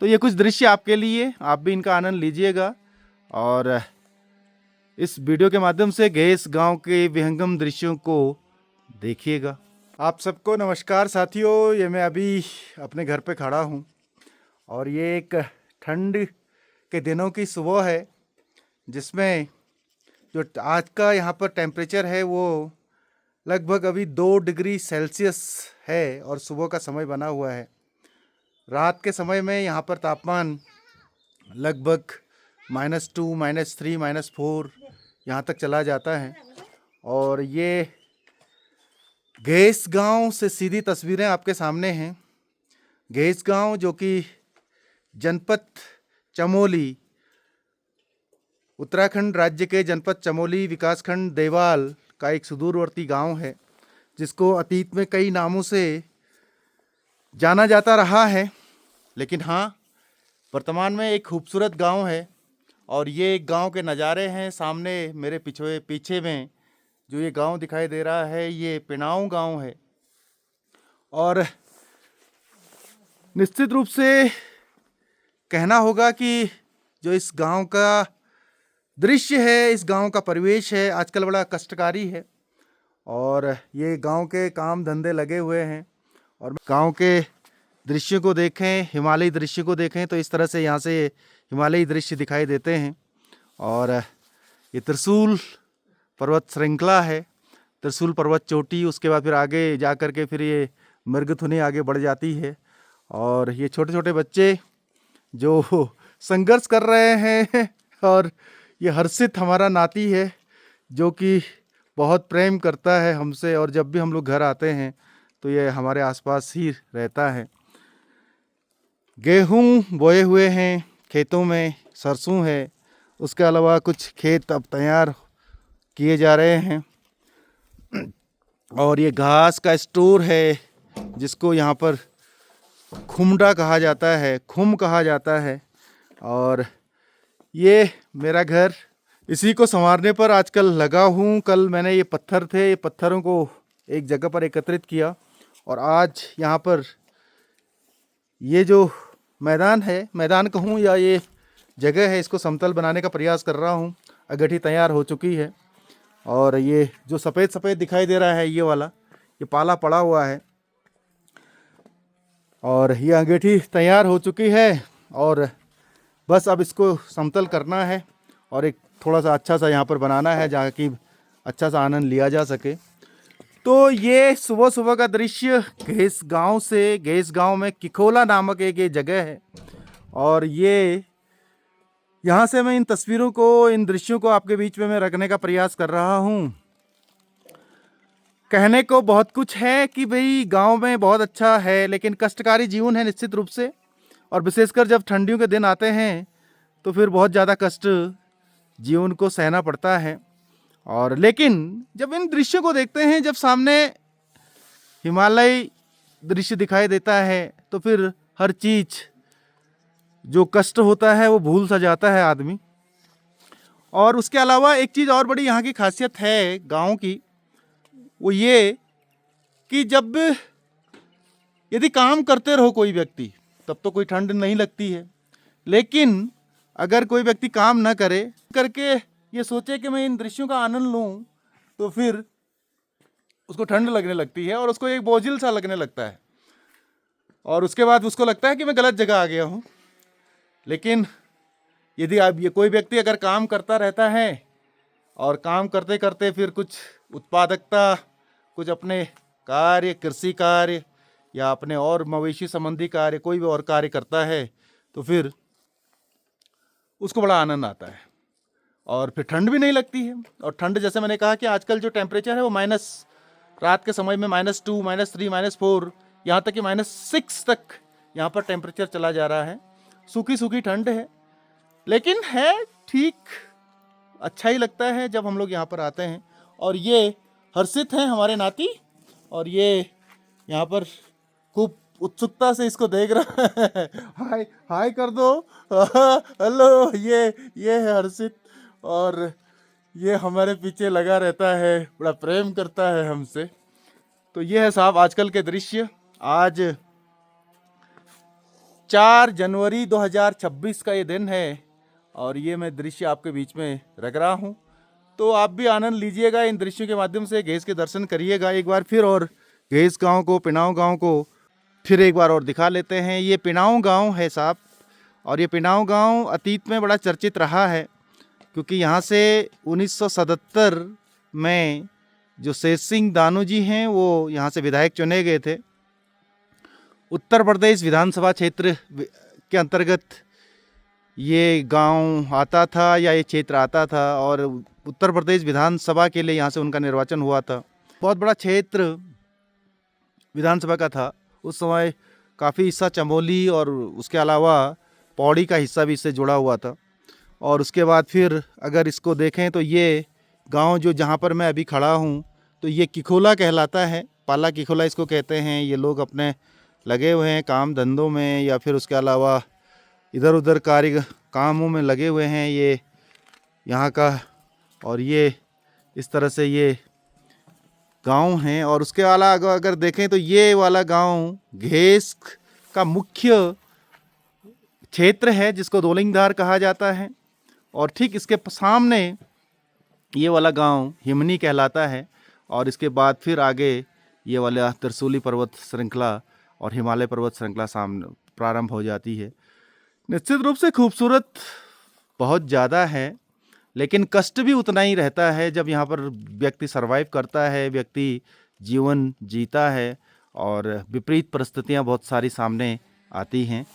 तो ये कुछ दृश्य आपके लिए, आप भी इनका आनंद लीजिएगा और इस वीडियो के माध्यम से गैस गांव के विहंगम दृश्यों को देखिएगा। आप सबको नमस्कार साथियों, ये मैं अभी अपने घर पे खड़ा हूँ और ये एक ठंड के दिनों की सुबह है जिसमें जो आज का यहाँ पर टेम्परेचर है वो लगभग अभी 2 डिग्री सेल्सियस है और सुबह का समय बना हुआ है। रात के समय में यहाँ पर तापमान लगभग -2, -3, -4 यहाँ तक चला जाता है। और ये गैस गांव से सीधी तस्वीरें आपके सामने हैं। गैस गांव जो कि जनपद चमोली, उत्तराखंड राज्य के जनपद चमोली विकासखंड देवाल का एक सुदूरवर्ती गांव है, जिसको अतीत में कई नामों से जाना जाता रहा है, लेकिन हाँ, वर्तमान में एक खूबसूरत गांव है। और ये एक गांव के नज़ारे हैं। सामने मेरे पीछे में जो ये गांव दिखाई दे रहा है, ये पिनाऊ गांव है। और निश्चित रूप से कहना होगा कि जो इस गांव का दृश्य है, इस गांव का परिवेश है, आजकल बड़ा कष्टकारी है। और ये गांव के काम धंधे लगे हुए हैं और गांव के दृश्य को देखें, हिमालयी दृश्य को देखें तो इस तरह से यहाँ से हिमालयी दृश्य दिखाई देते हैं। और ये त्रिशूल पर्वत श्रृंखला है, त्रिशूल पर्वत चोटी, उसके बाद फिर आगे जा कर के फिर ये मृगथुनी आगे बढ़ जाती है। और ये छोटे छोटे बच्चे जो संघर्ष कर रहे हैं। और ये हर्षित हमारा नाती है जो कि बहुत प्रेम करता है हमसे, और जब भी हम लोग घर आते हैं तो ये हमारे आसपास ही रहता है। गेहूं बोए हुए हैं खेतों में, सरसों है, उसके अलावा कुछ खेत अब तैयार किए जा रहे हैं। और ये घास का स्टोर है जिसको यहाँ पर खुमडा कहा जाता है, खुम कहा जाता है। और ये मेरा घर, इसी को संवारने पर आजकल लगा हूँ। कल मैंने ये पत्थर थे, ये पत्थरों को एक जगह पर एकत्रित किया और आज यहाँ पर ये जो मैदान है, मैदान कहूँ या ये जगह है, इसको समतल बनाने का प्रयास कर रहा हूँ। अगठी तैयार हो चुकी है और ये जो सफ़ेद सफ़ेद दिखाई दे रहा है, ये वाला, ये पाला पड़ा हुआ है और ये अंगीठी तैयार हो चुकी है। और बस अब इसको समतल करना है और एक थोड़ा सा अच्छा सा यहाँ पर बनाना है जहाँ की अच्छा सा आनंद लिया जा सके। तो ये सुबह सुबह का दृश्य गैस गांव से, गैस गांव में किखोला नामक एक ये जगह है। और ये यहाँ से मैं इन तस्वीरों को, इन दृश्यों को आपके बीच में मैं रखने का प्रयास कर रहा हूँ। कहने को बहुत कुछ है कि भाई गांव में बहुत अच्छा है, लेकिन कष्टकारी जीवन है निश्चित रूप से। और विशेषकर जब ठंडियों के दिन आते हैं तो फिर बहुत ज़्यादा कष्ट जीवन को सहना पड़ता है। और लेकिन जब इन दृश्यों को देखते हैं, जब सामने हिमालय दृश्य दिखाई देता है, तो फिर हर चीज़, जो कष्ट होता है वो भूल सा जाता है आदमी। और उसके अलावा एक चीज़ और बड़ी यहाँ की खासियत है गांव की, वो ये कि जब यदि काम करते रहो कोई व्यक्ति, तब तो कोई ठंड नहीं लगती है। लेकिन अगर कोई व्यक्ति काम ना करे, करके ये सोचे कि मैं इन दृश्यों का आनंद लूँ, तो फिर उसको ठंड लगने लगती है और उसको एक बोझिल सा लगने लगता है। और उसके बाद उसको लगता है कि मैं गलत जगह आ गया हूँ। लेकिन यदि आप, ये कोई व्यक्ति अगर काम करता रहता है और काम करते करते फिर कुछ उत्पादकता, कुछ अपने कार्य, कृषि कार्य या अपने और मवेशी संबंधी कार्य, कोई भी और कार्य करता है, तो फिर उसको बड़ा आनंद आता है और फिर ठंड भी नहीं लगती है। और ठंड, जैसे मैंने कहा कि आजकल जो टेम्परेचर है वो रात के समय में -2, -3, -4, यहाँ तक कि -6 तक यहाँ पर टेम्परेचर चला जा रहा है। सूखी सूखी ठंड है, लेकिन है ठीक, अच्छा ही लगता है जब हम लोग यहाँ पर आते हैं। और ये हर्षित हैं हमारे नाती, और ये यहाँ पर खूब उत्सुकता से इसको देख रहा है। हाय हाय कर दो, हेलो। ये है हर्षित और ये हमारे पीछे लगा रहता है, बड़ा प्रेम करता है हमसे। तो ये है साहब आजकल के दृश्य। आज 4 जनवरी 2026 का ये दिन है और ये मैं दृश्य आपके बीच में रख रहा हूँ। तो आप भी आनंद लीजिएगा इन दृश्यों के माध्यम से, घेस के दर्शन करिएगा एक बार फिर। और घेस गांव को, पिनाऊ गांव को फिर एक बार और दिखा लेते हैं। ये पिनाऊ गांव है साहब, और ये पिनाऊ गांव अतीत में बड़ा चर्चित रहा है, क्योंकि यहाँ से 1977 में जो शेष सिंह दानू जी हैं वो यहाँ से विधायक चुने गए थे। उत्तर प्रदेश विधानसभा क्षेत्र के अंतर्गत ये गांव आता था या ये क्षेत्र आता था, और उत्तर प्रदेश विधानसभा के लिए यहाँ से उनका निर्वाचन हुआ था। बहुत बड़ा क्षेत्र विधानसभा का था उस समय। काफ़ी हिस्सा चमोली और उसके अलावा पौड़ी का हिस्सा भी इससे जुड़ा हुआ था। और उसके बाद फिर अगर इसको देखें तो ये गांव जो जहाँ पर मैं अभी खड़ा हूँ, तो ये किखोला कहलाता है। पाला किखोला इसको कहते हैं। ये लोग अपने लगे हुए हैं काम धंधों में, या फिर उसके अलावा इधर उधर कार्य कामों में लगे हुए हैं ये यहाँ का। और ये इस तरह से ये गांव हैं। और उसके अलावा अगर देखें तो ये वाला गांव घेस का मुख्य क्षेत्र है, जिसको दोलिंगधार कहा जाता है। और ठीक इसके सामने ये वाला गांव हिमनी कहलाता है। और इसके बाद फिर आगे ये वाला त्रिशूली पर्वत श्रृंखला और हिमालय पर्वत श्रृंखला सामने प्रारंभ हो जाती है। निश्चित रूप से खूबसूरत बहुत ज़्यादा है, लेकिन कष्ट भी उतना ही रहता है जब यहाँ पर व्यक्ति सरवाइव करता है, व्यक्ति जीवन जीता है और विपरीत परिस्थितियाँ बहुत सारी सामने आती हैं।